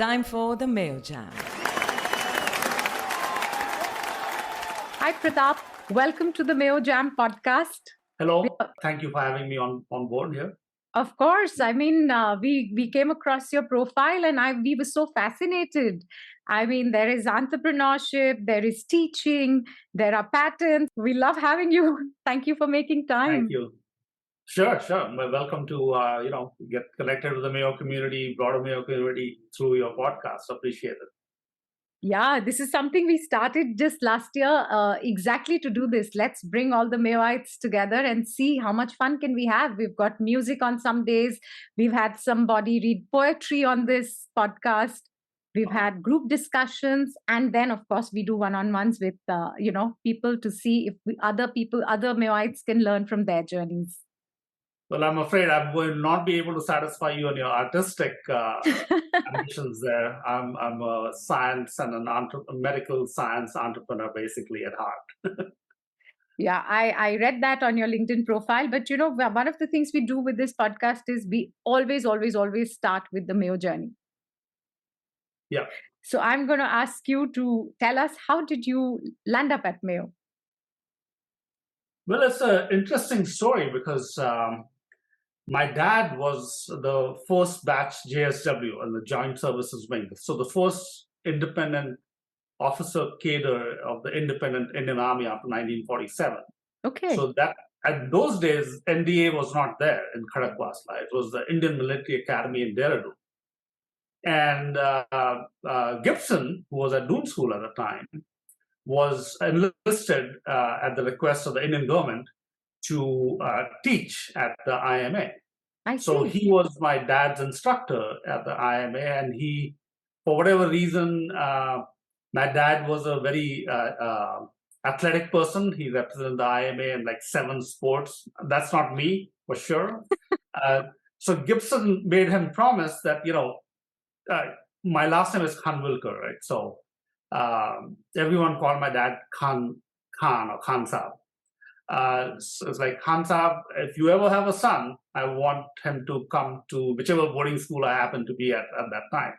Time for the Mayo Jam. Hi, Pratap. Welcome to the Mayo Jam Podcast. Hello. Thank you for having me on board here. Of course. I mean, we came across your profile and we were so fascinated. I mean, there is entrepreneurship, there is teaching, there are patents. We love having you. Thank you for making time. Thank you. Sure. Well, welcome to, get connected with the Mayo community, broader Mayo community through your podcast. Appreciate it. Yeah, this is something we started just last year exactly to do this. Let's bring all the Mayoites together and see how much fun can we have. We've got music on some days. We've had somebody read poetry on this podcast. We've had group discussions. And then, of course, we do one-on-ones with, people to see if other Mayoites can learn from their journeys. Well, I'm afraid I will not be able to satisfy you on your artistic ambitions there. I'm a science and a medical science entrepreneur, basically, at heart. Yeah, I read that on your LinkedIn profile. But, one of the things we do with this podcast is we always start with the Mayo journey. Yeah. So I'm going to ask you to tell us, how did you land up at Mayo? Well, it's an interesting story because my dad was the first batch JSW and the Joint Services Wing. So the first independent officer cadre of the independent Indian Army after 1947. Okay. So that at those days, NDA was not there in Khadakwasla. It was the Indian Military Academy in Dehradun. And Gibson, who was at Doon School at the time, was enlisted at the request of the Indian government to teach at the IMA. So he was my dad's instructor at the IMA, and he, for whatever reason, my dad was a very athletic person. He represented the IMA in like 7 sports. That's not me, for sure. So Gibson made him promise that, my last name is Khanwilkar, right? So everyone called my dad Khan or Khan Saab. So it's like, Khan Saab, if you ever have a son, I want him to come to whichever boarding school I happen to be at that time.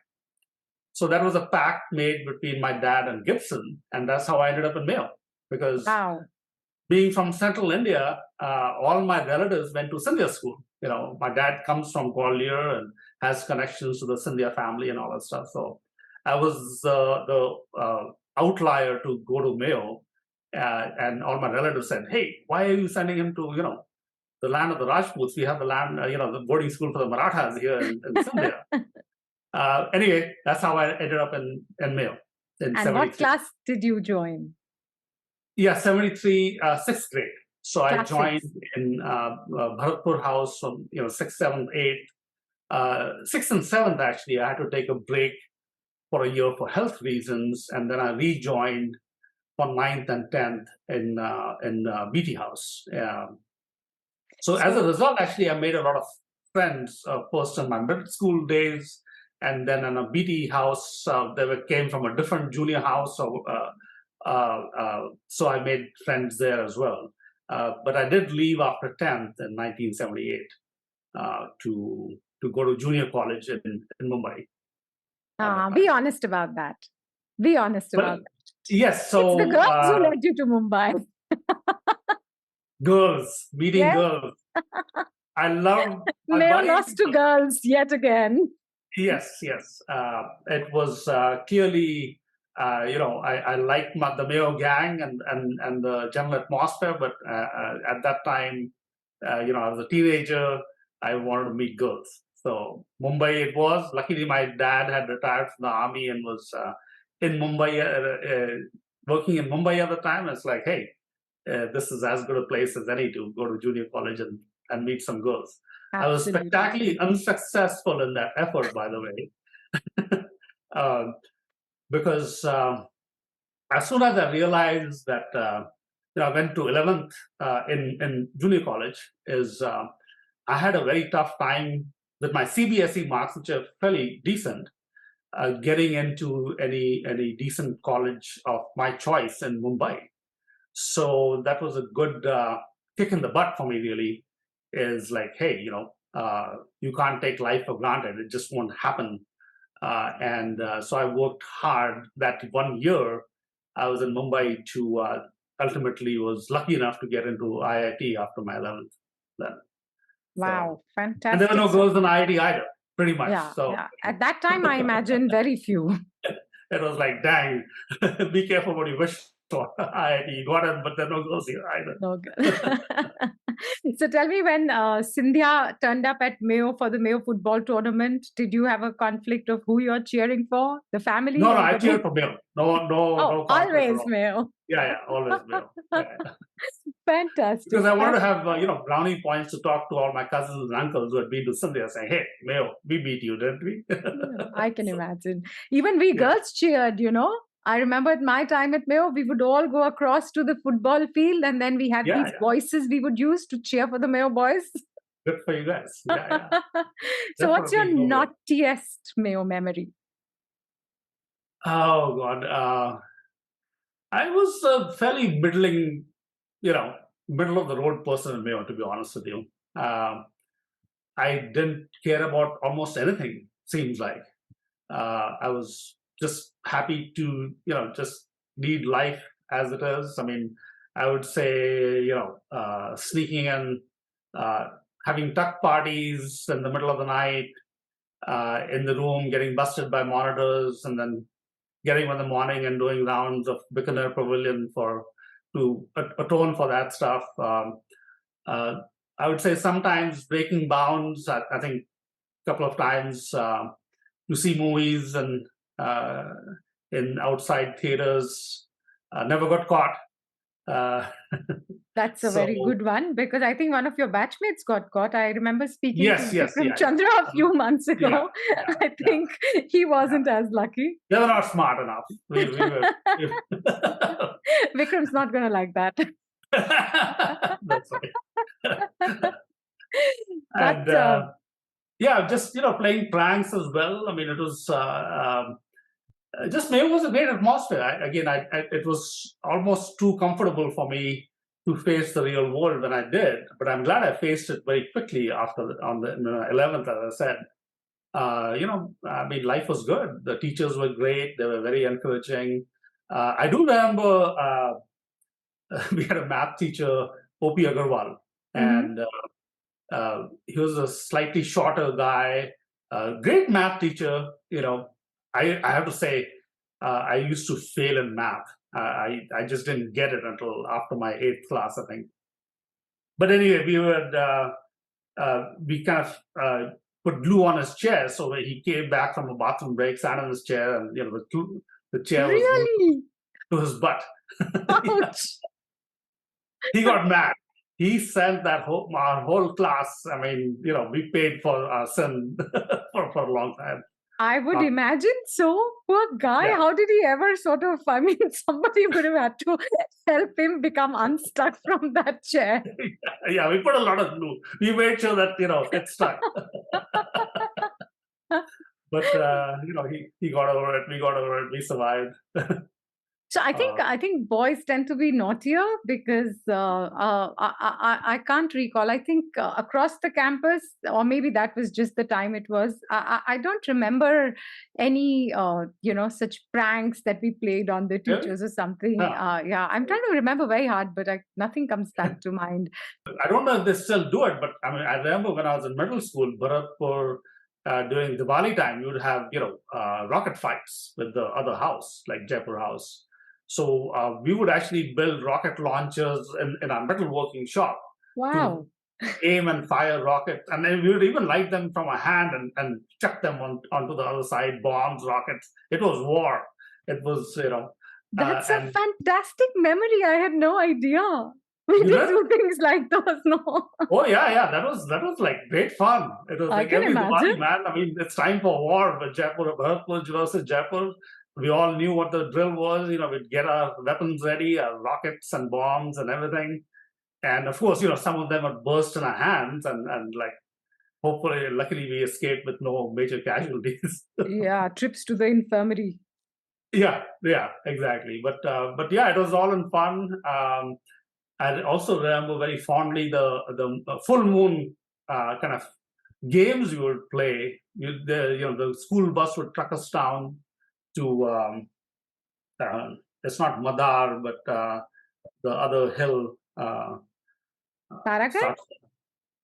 So that was a pact made between my dad and Gibson, and that's how I ended up in Mayo. Because being from central India, all my relatives went to Scindia school. My dad comes from Gwalior and has connections to the Scindia family and all that stuff. So I was the outlier to go to Mayo. And all my relatives said, "Hey, why are you sending him to, the land of the Rajputs? We have the land, the boarding school for the Marathas here in Sindhya." Anyway, that's how I ended up in Mayo. And what class did you join? Yeah, 73, 6th grade. So I joined in Bharatpur House from 6th, 7th, 8th. 6th and 7th, actually, I had to take a break for a year for health reasons, and then I rejoined on 9th and 10th in BT House. So as a result, actually, I made a lot of friends first in my middle school days, and then in a BT House, came from a different junior house. So I made friends there as well. But I did leave after 10th in 1978 to go to junior college in Mumbai. Be honest about that. Be honest about that. Yes, so it's the girls who led you to Mumbai. Girls, meeting girls. I love. Mayo lost to girls yet again. Yes. It was clearly, I liked the Mayo gang and the general atmosphere, but at that time, I was a teenager. I wanted to meet girls. So Mumbai it was. Luckily, my dad had retired from the army and was in Mumbai, working in Mumbai at the time. It's like, hey, this is as good a place as any to go to junior college and meet some girls. Absolutely. I was spectacularly unsuccessful in that effort, by the way, because as soon as I realized that I went to 11th in junior college, I had a very tough time with my CBSE marks, which are fairly decent, getting into any decent college of my choice in Mumbai. So that was a good kick in the butt for me, really, is like, hey, you can't take life for granted. It just won't happen So I worked hard that 1 year. I was in Mumbai to ultimately was lucky enough to get into IIT after my 11th. Then. Wow, fantastic. And there were no girls in IIT either, pretty much. Yeah. At that time, I imagine very few. It was like, dang, be careful what you wish for. IIT got it, but there are no girls here either. No good. So tell me, when Sindhya turned up at Mayo for the Mayo football tournament, did you have a conflict of who you're cheering for? The family? No, I cheered for Mayo. No always Mayo. Yeah, always Mayo. Yeah. Fantastic. Because I wanted to have, brownie points to talk to all my cousins and uncles who had been to Sindhya, saying, hey, Mayo, we beat you, didn't we? I can imagine. Even we girls cheered, I remember at my time at Mayo, we would all go across to the football field, and then we had these voices we would use to cheer for the Mayo boys. Good for you guys. Yeah. So what's your naughtiest Mayo memory? Oh, God. I was a fairly middling, middle of the road person in Mayo, to be honest with you. I didn't care about almost anything, seems like. I was just happy to, just lead life as it is. I mean, I would say, sneaking and having tuck parties in the middle of the night, in the room, getting busted by monitors, and then getting up in the morning and doing rounds of Bikaner Pavilion to atone for that stuff. I would say sometimes breaking bounds. I think a couple of times to see movies and in outside theaters. Never got caught. That's a very good one, because I think one of your batchmates got caught. I remember speaking to Vikram Chandra a few months ago. I think he wasn't as lucky. They were not smart enough. We were. Vikram's not going to like that. That's right. And just playing pranks as well. I mean, it was just Mayo was a great atmosphere. It was almost too comfortable for me to face the real world when I did, but I'm glad I faced it very quickly on the 11th, as I said. Life was good. The teachers were great. They were very encouraging. I do remember we had a math teacher, O.P. Aggarwal, and he was a slightly shorter guy, great math teacher. I have to say, I used to fail in math. I just didn't get it until after my 8th class, I think. But anyway, we kind of put glue on his chair, so when he came back from a bathroom break, sat on his chair, and the chair was really to his butt. Ouch. He got mad. He sent our whole class. I mean, we paid for our sin for a long time. I would imagine so. Poor guy. Yeah. How did he ever somebody would have had to help him become unstuck from that chair. Yeah, we put a lot of glue. We made sure that, it stuck. But, he got over it. We got over it. We survived. So I think boys tend to be naughtier because I can't recall. I think across the campus, or maybe that was just the time it was. I don't remember any such pranks that we played on the teachers or something. I'm trying to remember very hard, but nothing comes back to mind. I don't know if they still do it, but I remember when I was in middle school, Bharatpur. During Diwali time, you would have rocket fights with the other house, like Jaipur house. So we would actually build rocket launchers in our metalworking shop. Wow. To aim and fire rockets. And then we would even light them from a hand and chuck them onto the other side, bombs, rockets. It was war. It was, That's a fantastic memory. I had no idea. We did do things like those, no? Oh, yeah. That was like great fun. It was like every Diwali, man. I mean, it's time for war, but Jaipur, Bharatpur versus Jaipur. We all knew what the drill was. We'd get our weapons ready, our rockets and bombs and everything. And of course, some of them would burst in our hands and like, hopefully, luckily we escaped with no major casualties. Yeah, trips to the infirmary. Yeah, exactly. But yeah, it was all in fun. I also remember very fondly the full moon kind of games you would play. The school bus would truck us down to it's not Madar, but the other hill. Taragarh?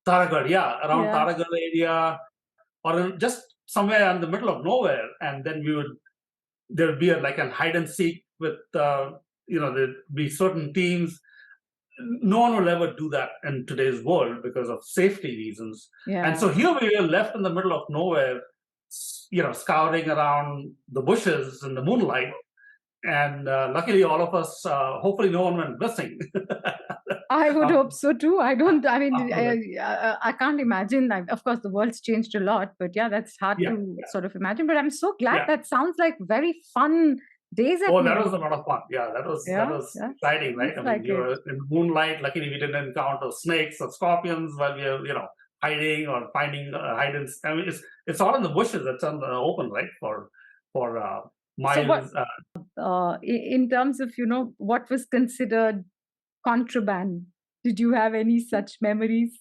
Taragarh, yeah, around Yeah. Taragarh area, or just somewhere in the middle of nowhere, and then there would be like a hide and seek with there'd be certain teams. No one will ever do that in today's world because of safety reasons. Yeah. And so here we were left in the middle of nowhere, scouting around the bushes in the moonlight. And luckily, all of us, hopefully no one went missing. I would hope so too. I can't imagine. Of course, the world's changed a lot, but yeah, that's hard to sort of imagine. But I'm so glad. That sounds like very fun days at that was a lot of fun. Yeah, that was exciting, right? I mean, you were in moonlight. Luckily, we didn't encounter snakes or scorpions while we were, hiding or finding hiding. I mean, it's all in the bushes. It's on the open, right? For miles. So in terms of what was considered contraband, did you have any such memories?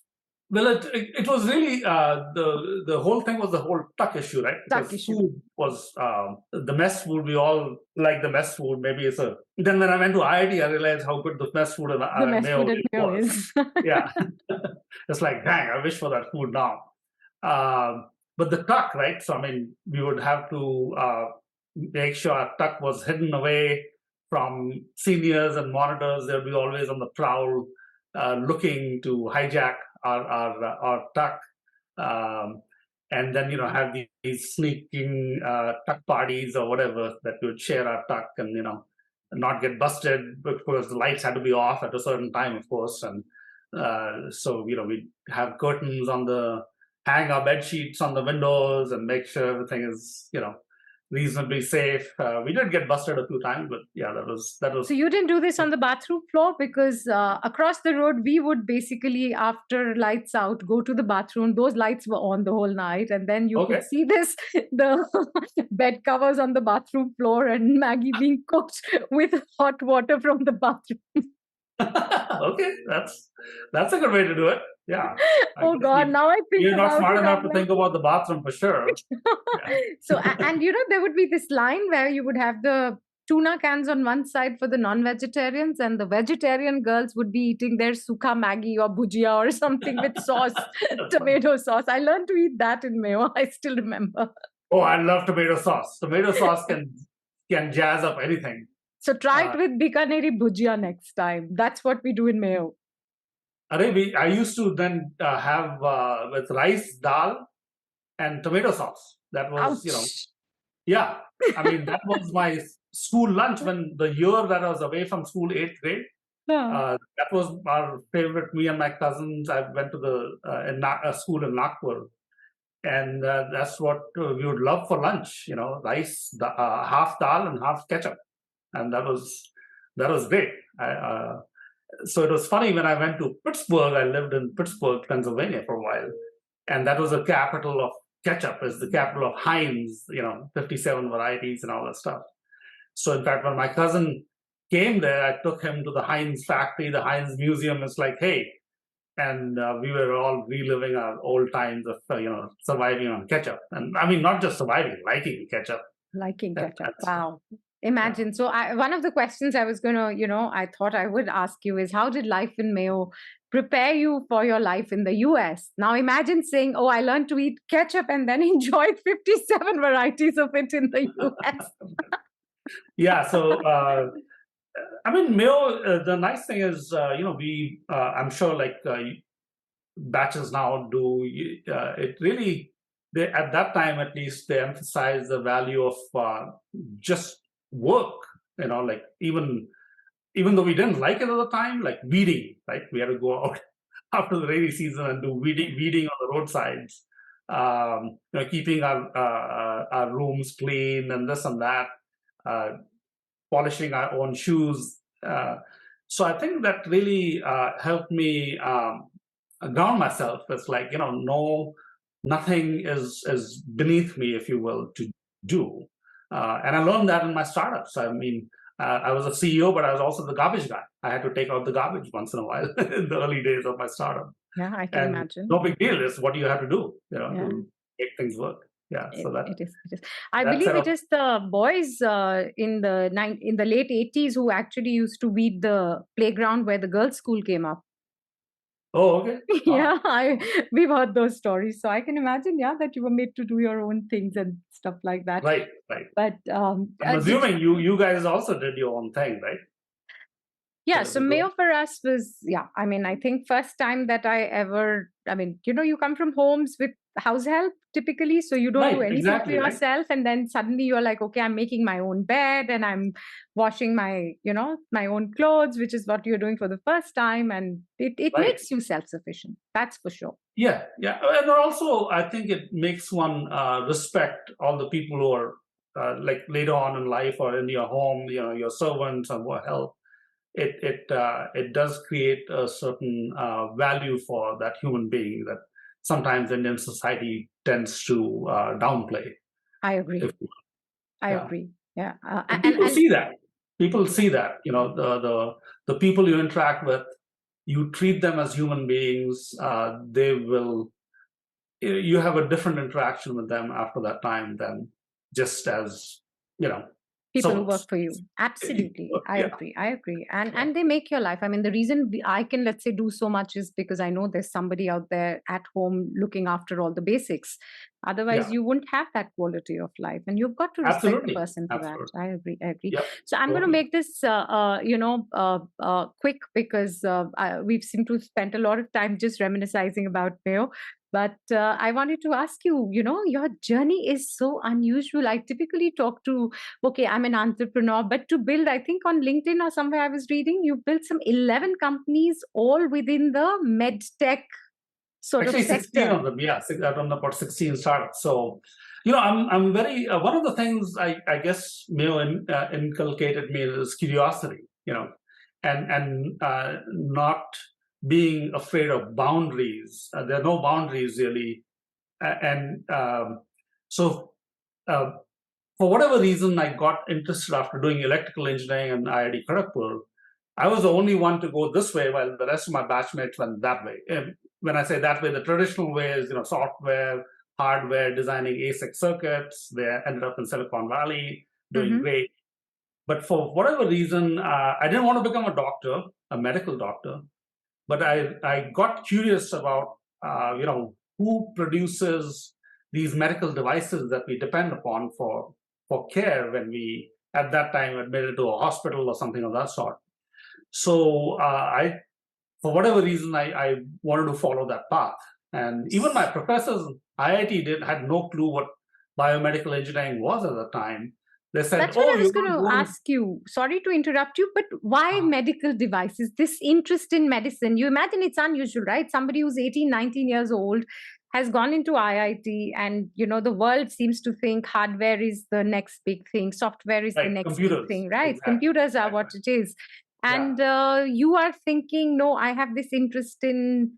Well, it was really the whole thing was the whole tuck issue, right? Tuck issue. Food was the mess food. We all like the mess food. Maybe it's Then when I went to IIT, I realized how good the mess food and Mayo is. Yeah, it's like, dang, I wish for that food now. But the tuck, right? So I mean, we would have to make sure our tuck was hidden away from seniors and monitors. They'll be always on the prowl, looking to hijack our tuck, and then have these sneaking tuck parties or whatever that we would share our tuck and not get busted because the lights had to be off at a certain time, of course, and so we'd have curtains hang our bed sheets on the windows and make sure everything is reasonably safe. We did get busted a few times, but yeah, that was. So you didn't do this on the bathroom floor because across the road we would basically, after lights out, go to the bathroom. Those lights were on the whole night, and then you could see the bed covers on the bathroom floor and Maggie being cooked with hot water from the bathroom. Okay, that's a good way to do it. Yeah. Oh God! Now I think you're not smart enough to think about the bathroom for sure. So and there would be this line where you would have the tuna cans on one side for the non-vegetarians, and the vegetarian girls would be eating their sukha Maggi or bhujia or something with sauce, tomato sauce. I learned to eat that in Mayo. I still remember. Oh, I love tomato sauce. Tomato sauce can jazz up anything. So try it with Bikaneri bhujia next time. That's what we do in Mayo. I used to then have with rice, dal, and tomato sauce. That was, yeah. I mean, that was my school lunch when the year that I was away from school, 8th grade. Yeah. That was our favorite. Me and my cousins, I went to the school in Nagpur. And that's what we would love for lunch, rice, half dal and half ketchup. And that was great. So it was funny when I went to Pittsburgh. I lived in Pittsburgh, Pennsylvania for a while. And that was the capital of ketchup, is the capital of Heinz, 57 varieties and all that stuff. So in fact, when my cousin came there, I took him to the Heinz factory, the Heinz museum. It's like, hey, and we were all reliving our old times of, surviving on ketchup. And I mean, not just surviving, liking ketchup. Liking ketchup. Wow. Imagine. So one of the questions I was going to, I thought I would ask you is, how did life in Mayo prepare you for your life in the US? Now imagine saying, oh, I learned to eat ketchup and then enjoyed 57 varieties of it in the US. Yeah. So, I mean, Mayo, the nice thing is, we, I'm sure like batches now do, it really, at that time, at least, they emphasize the value of just work, like even though we didn't like it at the time, like weeding, right? We had to go out after the rainy season and do weeding on the roadsides, keeping our rooms clean and this and that, polishing our own shoes. So I think that really helped me ground myself. It's like, nothing is beneath me, if you will, to do. And I learned that in my startups. I mean, I was a CEO, but I was also the garbage guy. I had to take out the garbage once in a while in the early days of my startup. Yeah, I can imagine. No big deal. It's what you have to do, to make things work. Yeah, so It is. I that believe set it of is the boys in the late 80s who actually used to weed the playground where the girls' school came up. Oh, okay. Yeah, we've heard those stories, so I can imagine, that you were made to do your own things and stuff like that. Right. But I'm assuming you guys also did your own thing, right? yeah, so Mayo for us was, I mean, I think first time that you come from homes with house help typically, so you don't do anything for yourself. And then suddenly you're like, okay, I'm making my own bed and I'm washing my own clothes, which is what you're doing for the first time. And it makes you self-sufficient. That's for sure. Yeah. And also, I think it makes one respect all the people who are like later on in life or in your home, your servants and what help. It does create a certain value for that human being that sometimes Indian society tends to downplay. I agree. I agree. Yeah, and people see that. People see that. The people you interact with, you treat them as human beings. They will. You have a different interaction with them after that time than just as people who work for you. Absolutely. I agree. And they make your life. I mean, the reason I can, let's say, do so much is because I know there's somebody out there at home looking after all the basics. Otherwise, you wouldn't have that quality of life. And you've got to respect the person for that. I agree. Yep. So I'm going to make this, quick because we've seemed to spend a lot of time just reminiscing about Mayo. But I wanted to ask you, your journey is so unusual. I typically talk to, I'm an entrepreneur, but to build, I think on LinkedIn or somewhere I was reading, you built some 11 companies all within the med tech sort of sector. 16 of them, I've done about 16 startups. So, I'm very, one of the things I guess Mayo inculcated me is curiosity, and not being afraid of boundaries. There are no boundaries really. So for whatever reason, I got interested after doing electrical engineering and IIT Kharagpur. I was the only one to go this way while the rest of my batchmates went that way. And when I say that way, the traditional way is, software, hardware, designing ASIC circuits. They ended up in Silicon Valley doing great. But for whatever reason, I didn't want to become a doctor, a medical doctor. But I got curious about, who produces these medical devices that we depend upon for care when we, at that time, admitted to a hospital or something of that sort. So for whatever reason, I wanted to follow that path. And even my professors at IIT had no clue what biomedical engineering was at the time. They said, that's what I was going to ask you. Sorry to interrupt you, but why medical devices? This interest in medicine, you imagine it's unusual, right? Somebody who's 18, 19 years old has gone into IIT and, the world seems to think hardware is the next big thing. Software is the next big thing, right? Exactly. Computers are what it is. And you are thinking, no, I have this interest in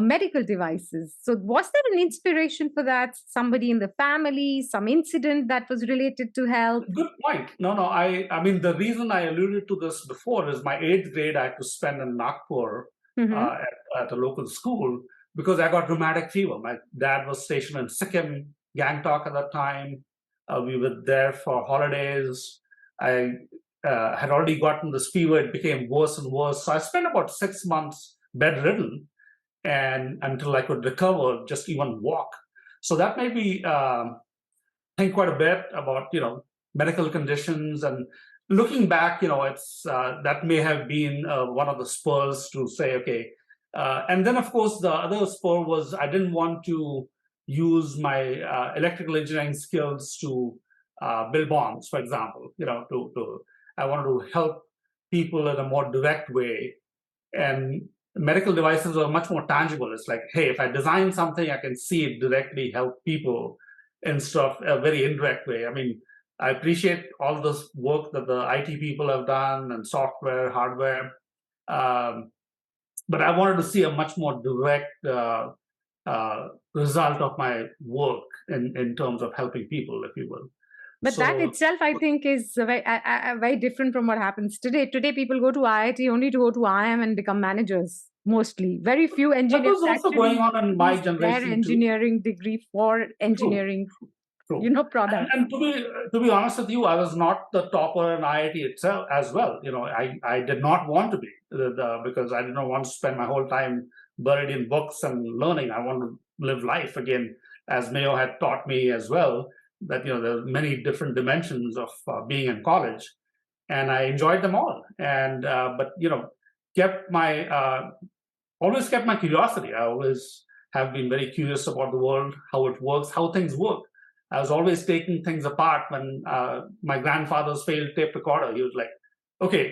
medical devices. So was there an inspiration for that? Somebody in the family, some incident that was related to health? Good point. No, I mean, the reason I alluded to this before is my 8th grade I had to spend in Nagpur at a local school because I got rheumatic fever. My dad was stationed in Sikkim, Gangtok at that time. We were there for holidays. I had already gotten this fever. It became worse and worse. So I spent about 6 months bedridden and until I could recover, just even walk. So that made me think quite a bit about, medical conditions. And looking back, it's that may have been one of the spurs to say, okay. And then, of course, the other spur was I didn't want to use my electrical engineering skills to build bombs, for example. I wanted to help people in a more direct way. And medical devices are much more tangible. It's like, hey, if I design something, I can see it directly help people instead of a very indirect way. I mean, I appreciate all this work that the IT people have done and software, hardware. But I wanted to see a much more direct result of my work in terms of helping people, if you will. But that itself, I think, is very different from what happens today. Today, people go to IIT only to go to IIM and become managers. Mostly. Very few That engineers was also going actually on in my use their generation too. engineering degree for True. engineering, True. products. And to be honest with you, I was not the topper in IIT itself as well. I did not want to be because I did not want to spend my whole time buried in books and learning. I want to live life again, as Mayo had taught me as well. That there are many different dimensions of being in college, and I enjoyed them all. And but kept my always kept my curiosity. I always have been very curious about the world, how it works, how things work. I was always taking things apart. When my grandfather's failed tape recorder, he was like, "Okay,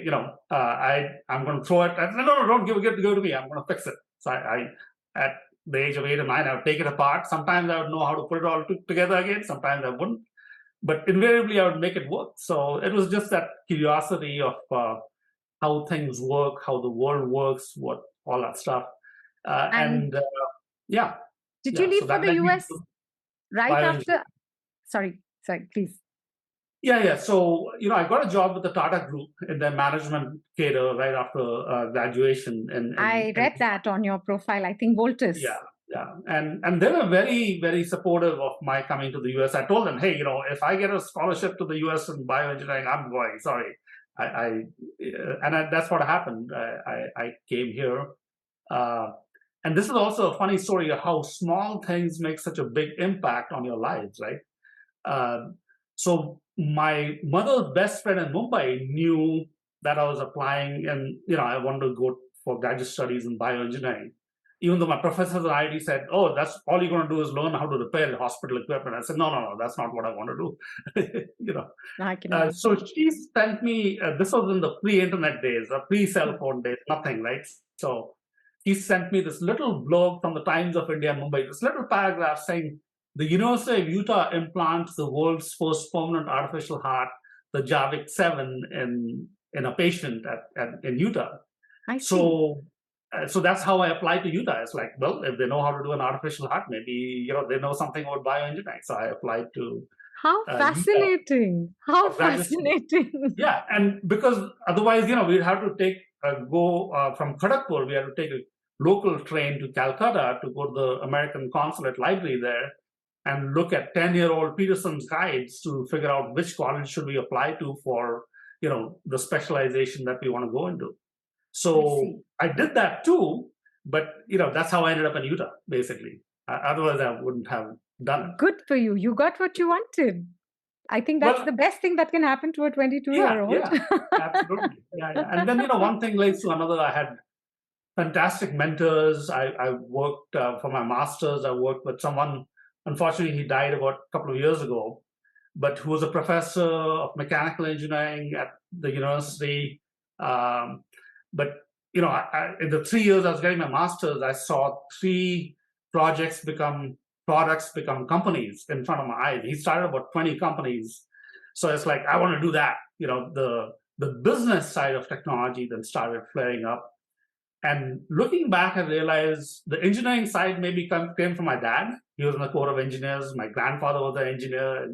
I'm going to throw it." I said, "No, don't give it to me. I'm going to fix it." So I at the age of 8 or 9, I would take it apart. Sometimes I would know how to put it all together again. Sometimes I wouldn't, but invariably I would make it work. So it was just that curiosity of how things work, how the world works, what all that stuff. And yeah. Did you leave so for that the led me US to right bioengineering. after? Sorry, please. Yeah. So, I got a job with the Tata Group in their management cadre right after graduation. I read that on your profile, I think Voltus. Yeah. And they were very, very supportive of my coming to the US. I told them, hey, if I get a scholarship to the US in bioengineering, I'm going. Sorry. That's what happened. I came here. And this is also a funny story of how small things make such a big impact on your lives, right? So my mother's best friend in Mumbai knew that I was applying, and I wanted to go for graduate studies in bioengineering. Even though my professors at IIT said, "Oh, that's all you're going to do is learn how to repair hospital equipment," I said, "No, that's not what I want to do." So she sent me. This was in the pre-internet days, pre-cell phone days, nothing, right? So he sent me this little blurb from the Times of India, Mumbai, this little paragraph saying, the University of Utah implants the world's first permanent artificial heart, the Javik 7, in a patient in Utah. I see. So that's how I applied to Utah. It's like, well, if they know how to do an artificial heart, maybe they know something about bioengineering. So I applied to How fascinating! How fascinating! Yeah, and because otherwise, we'd have to go from Kharagpur. We had to take a local train to Calcutta to go to the American Consulate Library there and look at 10-year-old Peterson's guides to figure out which college should we apply to for the specialization that we want to go into. So I did that too, but that's how I ended up in Utah, basically. Otherwise, I wouldn't have done it. Good for you. You got what you wanted. I think that's the best thing that can happen to a 22-year-old. Yeah, absolutely. Yeah. And then one thing leads to another. I had fantastic mentors. I worked for my master's. I worked with someone. Unfortunately, he died about a couple of years ago, but who was a professor of mechanical engineering at the university. But in the 3 years I was getting my master's, I saw 3 products become companies in front of my eyes. He started about 20 companies. So it's like, I want to do that. The business side of technology then started flaring up. And looking back, I realized the engineering side maybe came from my dad. He was in the Corps of Engineers. My grandfather was an engineer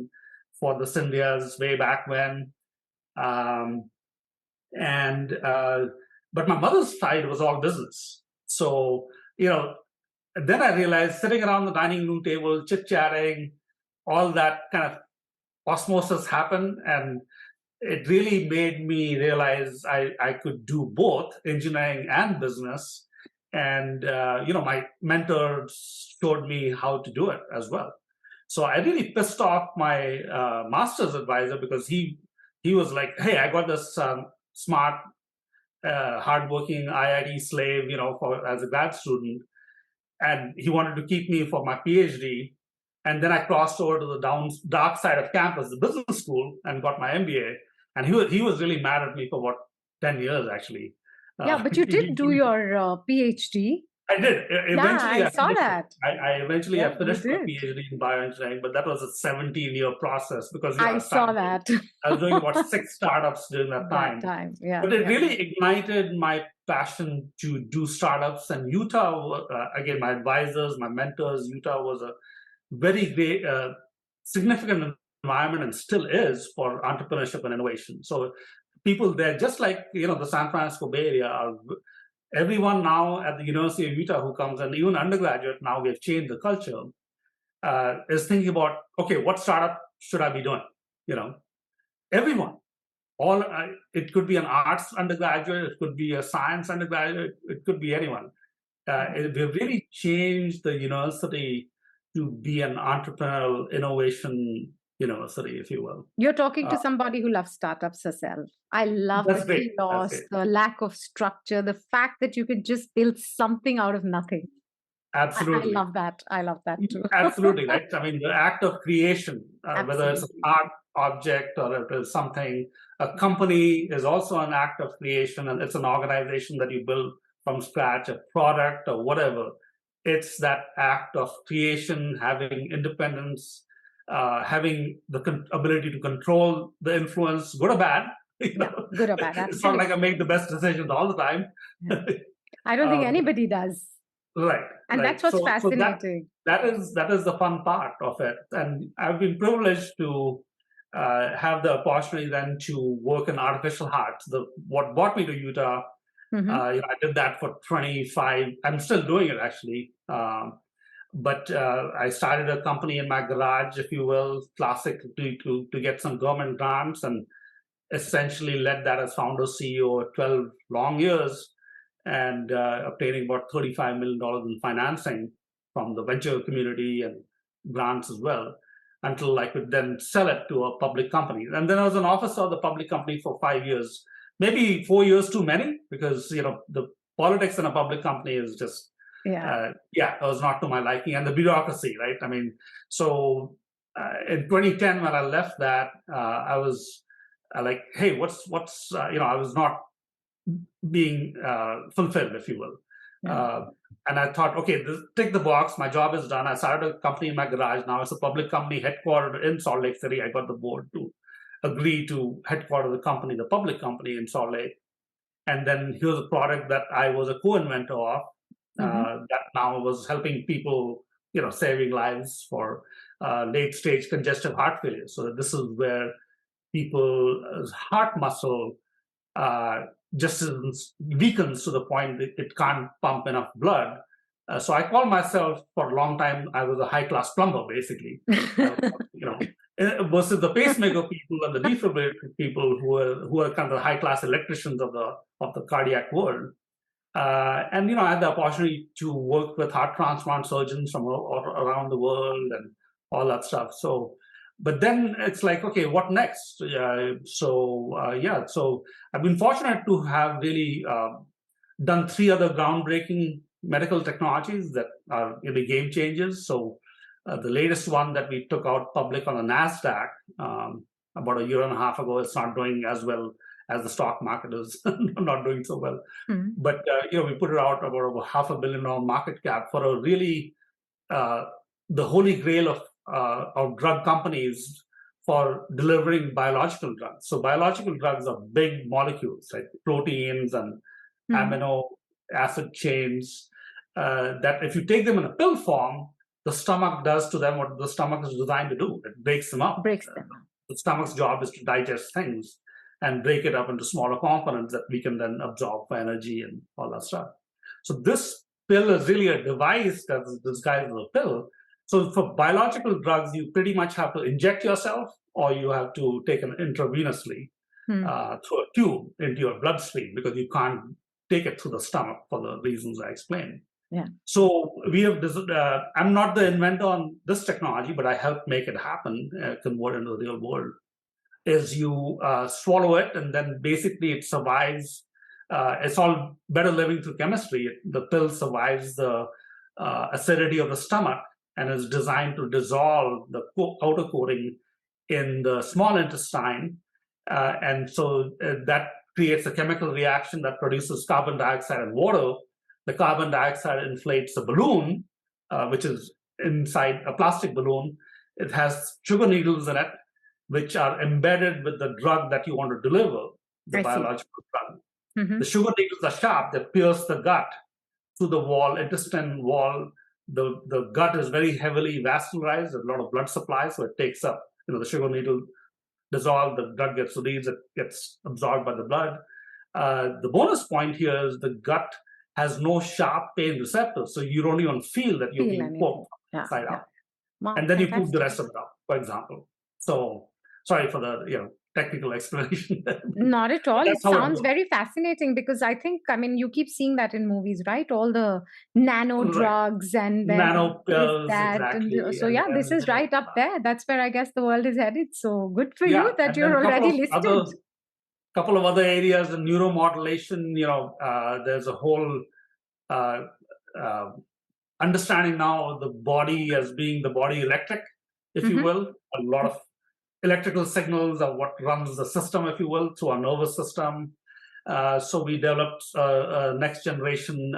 for the Scindias way back when. But my mother's side was all business. So, then I realized sitting around the dining room table, chit-chatting, all that kind of osmosis happened. And it really made me realize I could do both engineering and business. And, my mentor showed me how to do it as well. So I really pissed off my master's advisor because he was like, hey, I got this smart, hardworking IIT slave, as a grad student. And he wanted to keep me for my PhD. And then I crossed over to the dark side of campus, the business school, and got my MBA. And he was really mad at me for about 10 years, actually. Yeah, but you did do your PhD. I did. Eventually, I saw that. I finished my PhD in bioengineering, but that was a 17-year process because I saw that. I was doing about 6 startups during that time. But it really ignited my passion to do startups. And Utah, again, my advisors, my mentors, Utah was a very great, significant environment and still is for entrepreneurship and innovation. So people there, just like the San Francisco Bay Area, are Everyone now at the University of Utah who comes, and even undergraduate, now we've changed the culture, is thinking about, okay, what startup should I be doing? Everyone. It could be an arts undergraduate, it could be a science undergraduate, it could be anyone. We've really changed the university to be an entrepreneurial innovation university, if you will. You're talking to somebody who loves startups herself. I love the chaos, the lack of structure, the fact that you can just build something out of nothing. Absolutely. I love that. I love that too. Absolutely, right? I mean, the act of creation, whether it's an art object or it is something, a company is also an act of creation, and it's an organization that you build from scratch, a product or whatever. It's that act of creation, having independence, having the ability to control the influence, good or bad. Good or bad. Absolutely. It's not like I make the best decisions all the time. I don't think anybody does. Right. And that's what's fascinating. So that is the fun part of it. And I've been privileged to have the opportunity then to work in artificial heart. What brought me to Utah, I did that for 25. I'm still doing it actually. But I started a company in my garage, if you will, classic, to get some government grants, and essentially led that as founder CEO 12 long years, and obtaining about $35 million in financing from the venture community and grants as well, until I could then sell it to a public company. And then I was an officer of the public company for 5 years, maybe 4 years too many, because the politics in a public company is just it was not to my liking, and the bureaucracy, right? I mean, so in 2010 when I left that, I was like, hey, what's I was not being fulfilled, if you will. And I thought, okay, tick the box. My job is done. I started a company in my garage. Now it's a public company headquartered in Salt Lake City. I got the board to agree to headquarter the company, the public company in Salt Lake. And then here's a product that I was a co-inventor of that now was helping people, saving lives for late stage congestive heart failure. So this is where people's heart muscle just weakens to the point that it can't pump enough blood. So I call myself, for a long time, I was a high-class plumber, basically. Versus the pacemaker people and the defibrillator people who are kind of the high-class electricians of the cardiac world. And I had the opportunity to work with heart transplant surgeons from around the world and all that stuff. So, but then it's like, okay, what next? So I've been fortunate to have really done 3 other groundbreaking medical technologies that are really game changers. So the latest one that we took out public on the NASDAQ about a year and a half ago, it's not doing as well as the stock market is not doing so well. But we put it out about over $500 million market cap for a really the holy grail of drug companies for delivering biological drugs. So biological drugs are big molecules, like proteins and amino acid chains that if you take them in a pill form, the stomach does to them what the stomach is designed to do. It breaks them up. The stomach's job is to digest things and break it up into smaller components that we can then absorb for energy and all that stuff. So this pill is really a device that's disguised as a pill. So for biological drugs, you pretty much have to inject yourself, or you have to take it intravenously through a tube into your bloodstream, because you can't take it through the stomach for the reasons I explained. So we have this, I'm not the inventor on this technology, but I helped make it happen, convert into the real world. Is you swallow it, and then basically it survives. It's all better living through chemistry. The pill survives the acidity of the stomach and is designed to dissolve the outer coating in the small intestine. And so that creates a chemical reaction that produces carbon dioxide and water. The carbon dioxide inflates a balloon, which is inside a plastic balloon. It has sugar needles in it, which are embedded with the drug that you want to deliver, the biological drug. The sugar needles are sharp. They pierce the gut through the wall, intestine wall. The gut is very heavily vascularized, a lot of blood supply, so it takes up, the sugar needle dissolve, the drug gets released, it gets absorbed by the blood. The bonus point here is the gut has no sharp pain receptors, so you don't even feel that you're being poked side out. Wow, and then you poop the rest of it out, for example. So sorry for the technical explanation. Not at all. It sounds very fascinating because I mean, you keep seeing that in movies, right? All the nano drugs and then nano pills, exactly. And so yeah, this is right up there. That's where I guess the world is headed. So good for you that you're already listed. Couple of other areas in neuromodulation. There's a whole understanding now of the body as being the body electric, if you will. A lot of electrical signals are what runs the system, if you will, through our nervous system. So we developed a next generation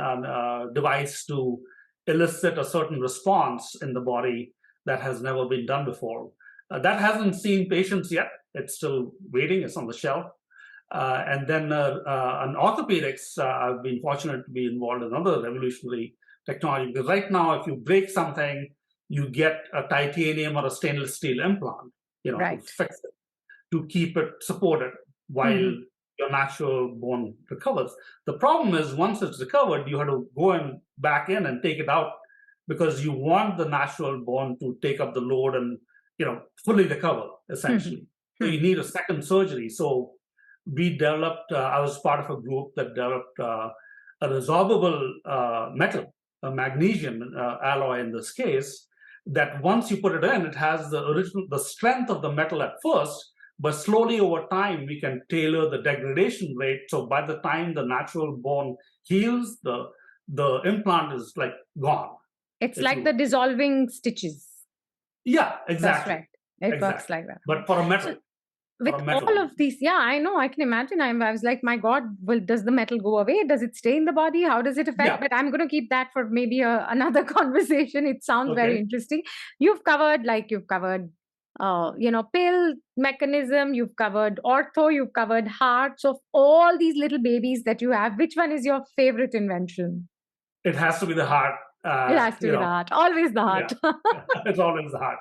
device to elicit a certain response in the body that has never been done before. That hasn't seen patients yet. It's still waiting. It's on the shelf. And then on orthopedics, I've been fortunate to be involved in another revolutionary technology, because right now, if you break something, you get a titanium or a stainless steel implant, to fix it, to keep it supported while your natural bone recovers. The problem is, once it's recovered, you have to go back in and take it out, because you want the natural bone to take up the load and fully recover, essentially. So you need a second surgery. So we developed, I was part of a group that developed a resorbable metal, a magnesium alloy in this case, that once you put it in, it has the strength of the metal at first, but slowly over time, we can tailor the degradation rate. So by the time the natural bone heals, the implant is like gone. It's like the dissolving stitches. Yeah, exactly. That's right. It works like that. But for a metal. So, with all of these, I know, I can imagine. I was like, my God, does the metal go away? Does it stay in the body? How does it affect? But I'm going to keep that for maybe another conversation. It sounds very interesting. You've covered pill mechanism, you've covered ortho, you've covered hearts. Of all these little babies that you have, which one is your favorite invention? It has to be the heart. It has to be the heart. Always the heart. Yeah. It's always the heart.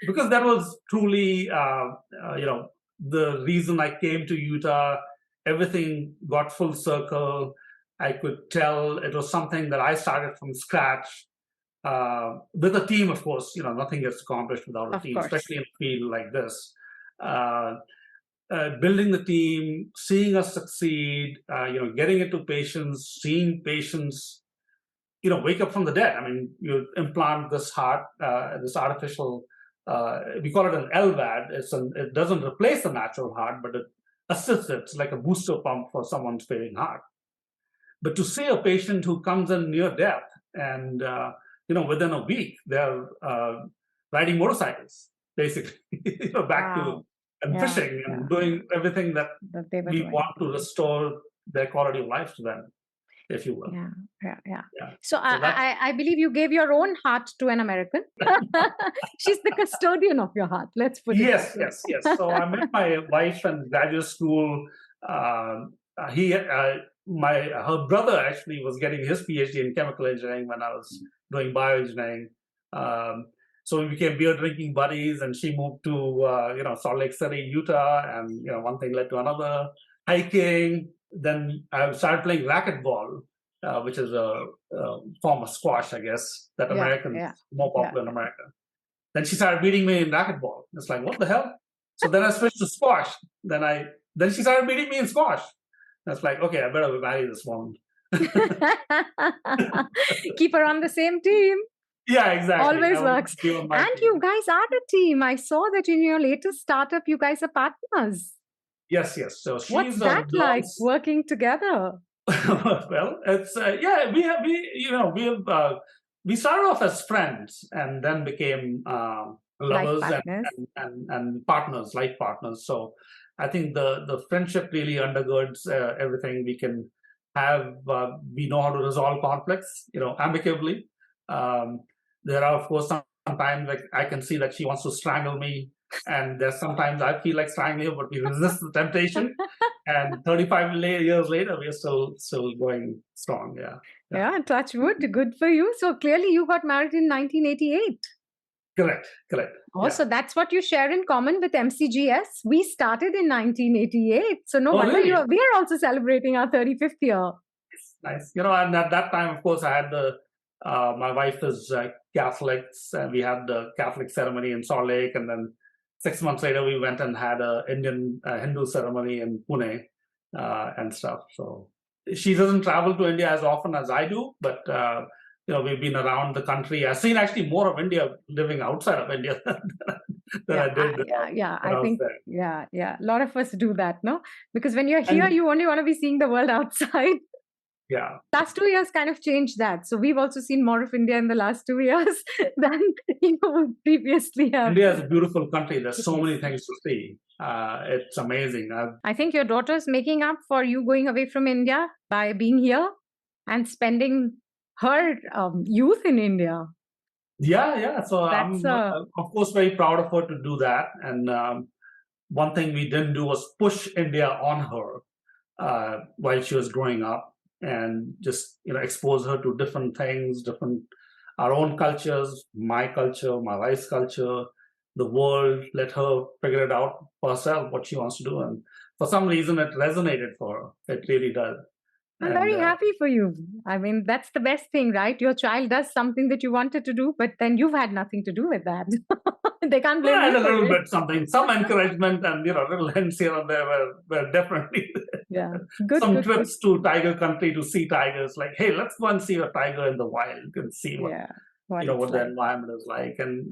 Because that was truly, the reason I came to Utah. Everything got full circle. I could tell it was something that I started from scratch. With a team, of course, nothing gets accomplished without a team, especially in a field like this. Building the team, seeing us succeed, getting into patients, seeing patients, wake up from the dead. I mean, you implant this heart, this artificial, we call it an LVAD. It doesn't replace the natural heart, but it assists it. It's like a booster pump for someone's failing heart. But to see a patient who comes in near death and, within a week, they're riding motorcycles, basically, back to and fishing and doing everything that we want to restore their quality of life to them, if you will. Yeah. So I believe you gave your own heart to an American. She's the custodian of your heart. Let's put it. Yes. So I met my wife in graduate school. Her brother actually was getting his PhD in chemical engineering when I was doing bioengineering. So we became beer drinking buddies, and she moved to Salt Lake City, Utah, and one thing led to another. Hiking. Then I started playing racquetball, which is a form of squash, I guess, that Americans more popular in America. Then she started beating me in racquetball. It's like, what the hell? So then I switched to squash. Then she started beating me in squash. That's like, okay, I better marry this woman. Keep her on the same team. Yeah, exactly. Always works. And you guys are a team. I saw that in your latest startup, you guys are partners. Yes. So what's that like, working together? Well, it's we started off as friends and then became lovers and partners, life partners. So I think the friendship really undergirds everything we can have. We know how to resolve conflicts, amicably. There are, of course, sometimes like I can see that she wants to strangle me, and there's sometimes I feel like strangling her, but we resist the temptation. And 35 years later, we are still going strong. Yeah, touch wood. Good for you. So clearly, you got married in 1988. Correct. So that's what you share in common with MCGS. We started in 1988. So no wonder really? we are also celebrating our 35th year. nice. And at that time, of course, I had my wife is Catholic, and we had the Catholic ceremony in Salt Lake, and then 6 months later, we went and had a Indian Hindu ceremony in Pune and stuff. So she doesn't travel to India as often as I do, but we've been around the country. I've seen actually more of India living outside of India than I did. I think a lot of us do that, no? Because when you're here, you only want to be seeing the world outside. Yeah. Last 2 years kind of changed that. So we've also seen more of India in the last 2 years than previously have. India is a beautiful country. There's so many things to see. It's amazing. I think your daughter's making up for you going away from India by being here and spending her youth in India. Yeah. So I'm, of course, very proud of her to do that. And one thing we didn't do was push India on her while she was growing up, and just expose her to different things, our own cultures, my culture, my wife's culture, the world. Let her figure it out for herself what she wants to do. And for some reason, it resonated for her. It really does. I'm very happy for you. I mean, that's the best thing, right? Your child does something that you wanted to do, but then you've had nothing to do with that. They can't blame you. A little bit something, some encouragement, and little hints here and there were definitely good. Some trips to tiger country to see tigers. Like, hey, let's go and see a tiger in the wild. You can see what the environment is like, and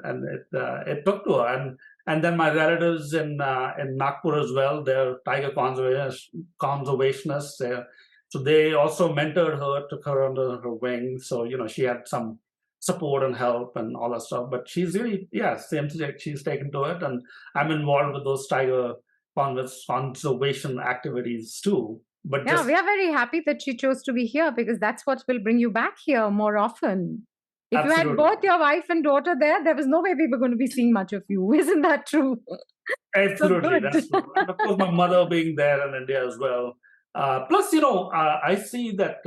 it took to her. And then my relatives in Nagpur as well. They're tiger conservationists. So they also mentored her, took her under her wing. So, she had some support and help and all that stuff. But she's really, same thing. She's taken to it. And I'm involved with those tiger conservation activities too. But we are very happy that she chose to be here, because that's what will bring you back here more often. If Absolutely. You had both your wife and daughter there was no way we were going to be seeing much of you. Isn't that true? Absolutely. That's true. And of course, my mother being there in India as well. Plus, I see that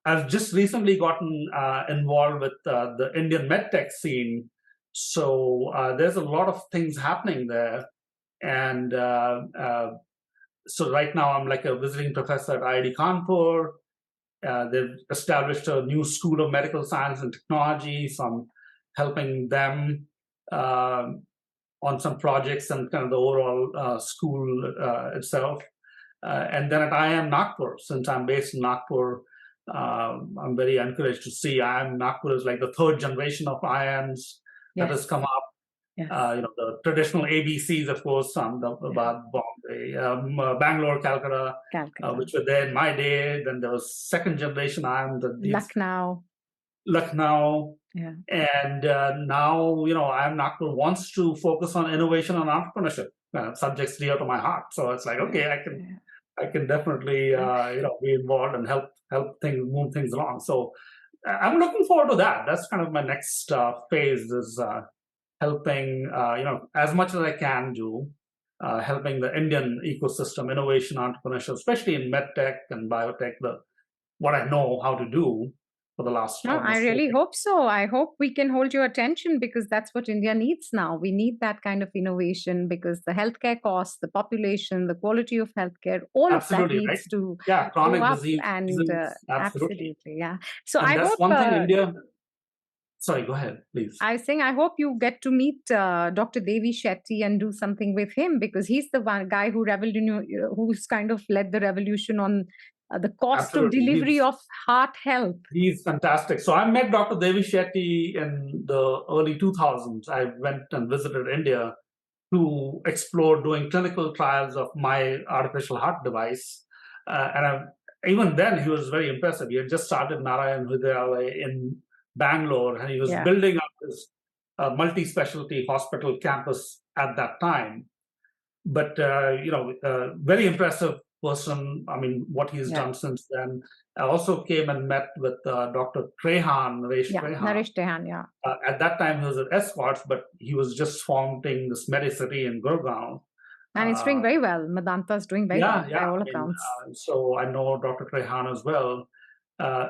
I've just recently gotten involved with the Indian medtech scene. So there's a lot of things happening there. And so right now I'm like a visiting professor at IIT Kanpur. They've established a new school of medical science and technology. So I'm helping them on some projects and kind of the overall school itself. And then at IIM Nagpur, since I'm based in Nagpur, I'm very encouraged to see IIM Nagpur is like the third generation of IIMs that has come up. Yes. The traditional ABCs, of course, Ahmedabad, Bombay, Bangalore, Calcutta, which were there in my day. Then there was second generation IIM, Lucknow. Yeah. And now, IIM Nagpur wants to focus on innovation and entrepreneurship, subjects dear to my heart. So it's like, okay, I can definitely, be involved and help move things along. So I'm looking forward to that. That's kind of my next phase is helping, as much as I can do, helping the Indian ecosystem, innovation, entrepreneurship, especially in medtech and biotech, what I know how to do for the last. No, I really hope so. I hope we can hold your attention, because that's what India needs now. We need that kind of innovation, because the healthcare costs, the population, the quality of healthcare, all of that needs to chronic go up. disease. And absolutely, So and I that's hope one thing India. Sorry, go ahead, please. I was saying, I hope you get to meet Dr. Devi Shetty and do something with him, because he's the one guy who's kind of led the revolution on the cost of delivery of heart health. He's fantastic. So I met Dr. Devi Shetty in the early 2000s. I went and visited India to explore doing clinical trials of my artificial heart device. Even then, he was very impressive. He had just started Narayan Hridayalaya in Bangalore, and he was building up his multi-specialty hospital campus at that time. But, very impressive person. I mean, what he's done since then. I also came and met with Dr. Naresh Trehan. At that time, he was at Escorts, but he was just founding this Medicity in Gurgaon. And it's doing very well. Medanta's doing very well by all accounts. So I know Dr. Trehan as well.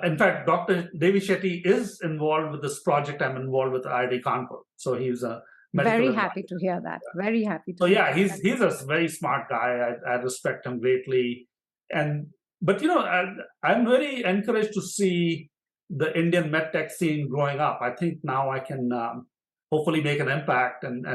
In fact, Dr. Devi Shetty is involved with this project I'm involved with IIT Kanpur. So he's a very happy to hear that. Very happy to hear that. He's a very smart guy. I respect him greatly. And But I'm very encouraged to see the Indian medtech scene growing up. I think now I can hopefully make an impact and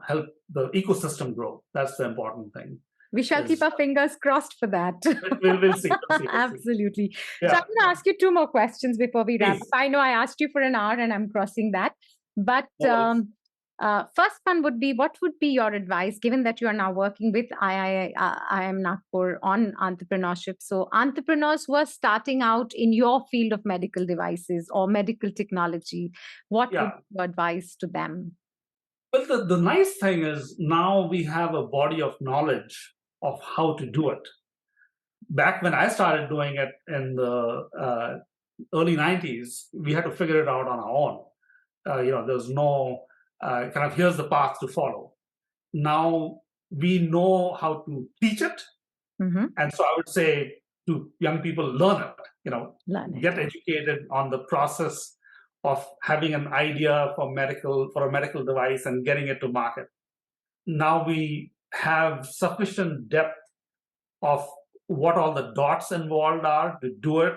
help the ecosystem grow. That's the important thing. We shall keep our fingers crossed for that. We'll see. Absolutely. Yeah. So I'm going to ask you two more questions before we wrap Please. up. I know I asked you for an hour and I'm crossing that. But first one would be, what would be your advice, given that you are now working with IIM Nagpur on entrepreneurship? So entrepreneurs who are starting out in your field of medical devices or medical technology, what would be your advice to them? Well, the nice thing is now we have a body of knowledge of how to do it. Back when I started doing it in the early 90s, we had to figure it out on our own. There's no kind of here's the path to follow. Now we know how to teach it. Mm-hmm. And so I would say to young people, learn it, get educated on the process of having an idea for a medical device and getting it to market. Now we have sufficient depth of what all the dots involved are to do it.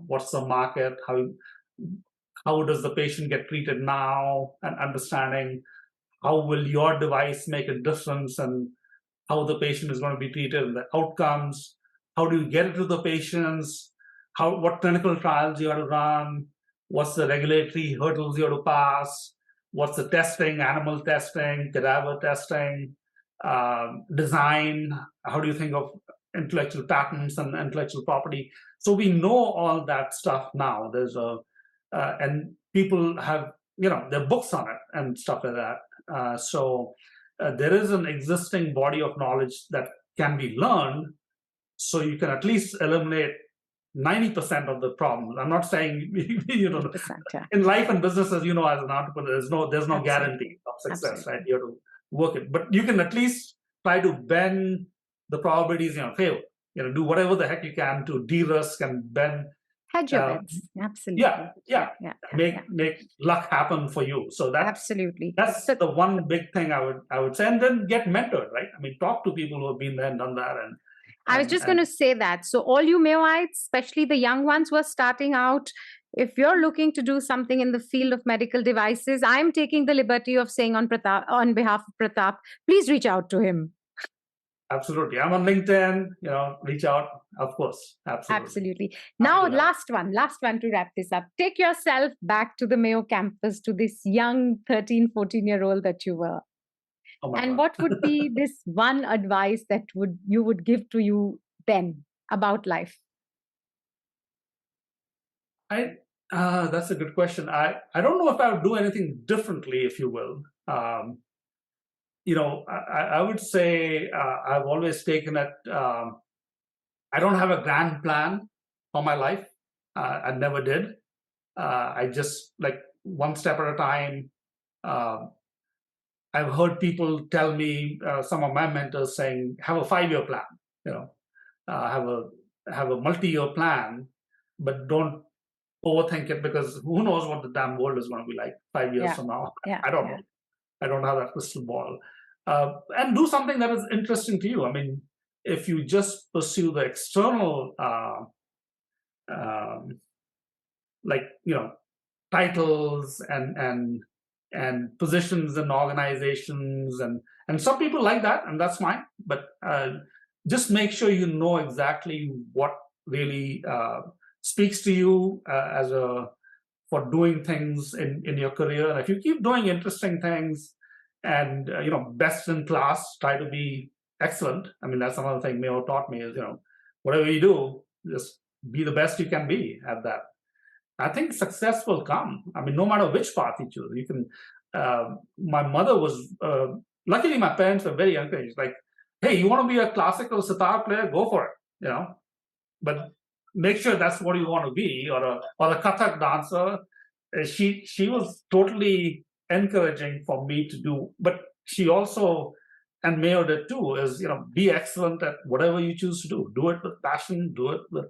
What's the market? How does the patient get treated now? And understanding how will your device make a difference and how the patient is going to be treated and the outcomes. How do you get it to the patients? What clinical trials you have to run? What's the regulatory hurdles you have to pass? What's the testing, animal testing, cadaver testing, design? How do you think of intellectual patents and intellectual property? So we know all that stuff now. And people have, their books on it and stuff like that. So there is an existing body of knowledge that can be learned, so you can at least eliminate 90% of the problems. I'm not saying, in life and business, as you know, as an entrepreneur, there's no guarantee of success, right? You have to work it, but you can at least try to bend the probabilities in your favor. Do whatever the heck you can to de-risk and bend. Hedge your bets. Absolutely. Yeah. Make luck happen for you. So that's the one big thing I would say. And then get mentored, right? I mean, talk to people who have been there and done that. And I was just going to say that. So all you Mayoites, especially the young ones who are starting out, if you're looking to do something in the field of medical devices, I'm taking the liberty of saying on behalf of Pratap, please reach out to him. Absolutely. I'm on LinkedIn, reach out, of course. Absolutely. Now, last one to wrap this up. Take yourself back to the Mayo campus, to this young 13, 14-year-old that you were. And what would be this one advice that you would give to you then about life? That's a good question. I don't know if I would do anything differently, if you will. I would say I've always taken it. I don't have a grand plan for my life. I never did. I just one step at a time. I've heard people tell me, some of my mentors saying, have a 5-year plan. Have a multi-year plan, but don't overthink it, because who knows what the damn world is going to be like 5 years from now. I don't know. I don't have that crystal ball. And do something that is interesting to you. I mean, if you just pursue the external, titles and positions in organizations, and some people like that, and that's fine. But just make sure you know exactly what really speaks to you for doing things in your career. And if you keep doing interesting things and best in class, try to be excellent. I mean, that's another thing Mayo taught me is, whatever you do, just be the best you can be at that. I think success will come. I mean, no matter which path you choose. You can. My mother was luckily my parents were very encouraged. Like, hey, you want to be a classical sitar player? Go for it. But make sure that's what you want to be, or a Kathak dancer. She was totally encouraging for me to do. But she also, and Mayo did too, is be excellent at whatever you choose to do. Do it with passion. Do it with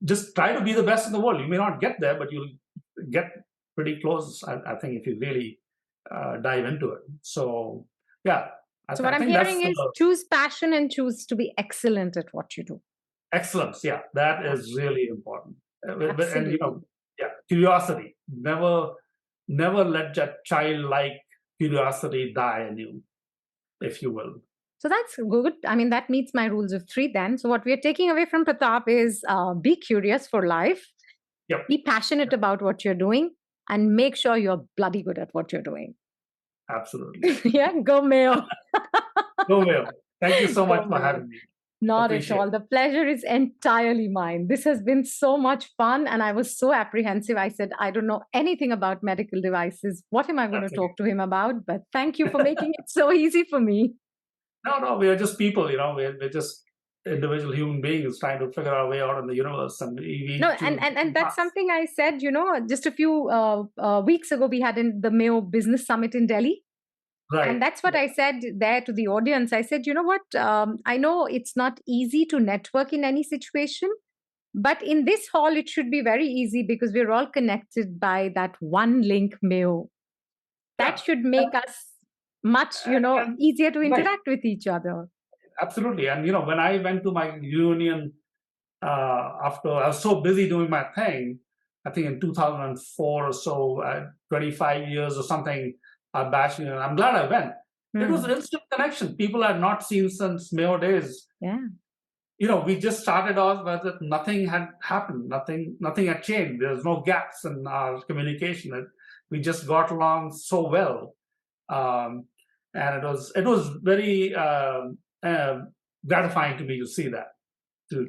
just try to be the best in the world. You may not get there, but you'll get pretty close, I think, if you really dive into it. So, yeah. So what I'm hearing is choose passion and choose to be excellent at what you do. Excellence, yeah, that is really important. And Absolutely. curiosity. Never let that childlike curiosity die in you, if you will. So that's good. I mean, that meets my rules of three then. So what we are taking away from Pratap is be curious for life, Yep. be passionate about what you're doing, and make sure you're bloody good at what you're doing. Absolutely. Yeah, go Mayo. Go Mayo. Thank you so Go much for Mayo. having me. Not at all. The pleasure is entirely mine. This has been so much fun, and I was so apprehensive. I said, I don't know anything about medical devices. What am I going to talk to him about? But thank you for making it so easy for me. No, we are just people, we're just individual human beings trying to figure our way out in the universe. And and that's something I said, just a few weeks ago, we had in the Mayo Business Summit in Delhi. Right. And that's what I said there to the audience. I said, you know what? I know it's not easy to network in any situation, but in this hall, it should be very easy because we're all connected by that one link, Mayo. That should make us much, easier to interact with each other. Absolutely. And, when I went to my reunion after I was so busy doing my thing, I think in 2004 or so, 25 years or something, I'm glad I went. It was an instant connection. People I had not seen since Mayo days. Yeah. We just started off with nothing had happened. Nothing had changed. There's no gaps in our communication. We just got along so well. And it was very gratifying to me to see that. So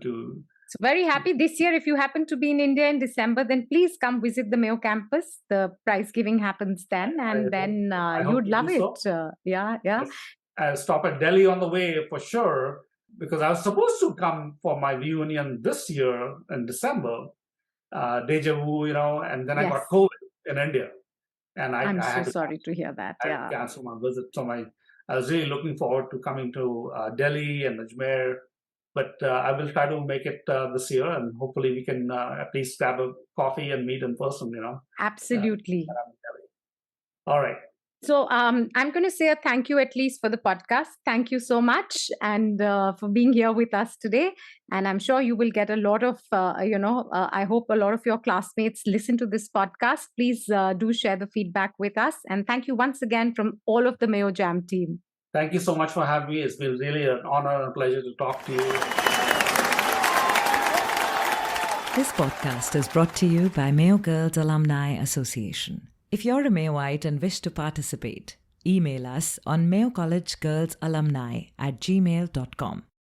very happy this year. If you happen to be in India in December, then please come visit the Mayo campus. The prize giving happens then, and then you'd love it. So. Yeah. I'll stop at Delhi on the way for sure, because I was supposed to come for my reunion this year in December, deja vu, and then I got COVID in India. And I'm so sorry to hear that. I had to cancel my visit. So I was really looking forward to coming to Delhi and Ajmer. But I will try to make it this year, and hopefully we can at least grab a coffee and meet in person, Absolutely. All right. So I'm going to say a thank you at least for the podcast. Thank you so much, and for being here with us today. And I'm sure you will get a lot of, I hope a lot of your classmates listen to this podcast. Please do share the feedback with us. And thank you once again from all of the Mayo Jam team. Thank you so much for having me. It's been really an honor and a pleasure to talk to you. This podcast is brought to you by Mayo Girls Alumni Association. If you're a Mayoite and wish to participate, email us on mayocollegegirlsalumni@gmail.com.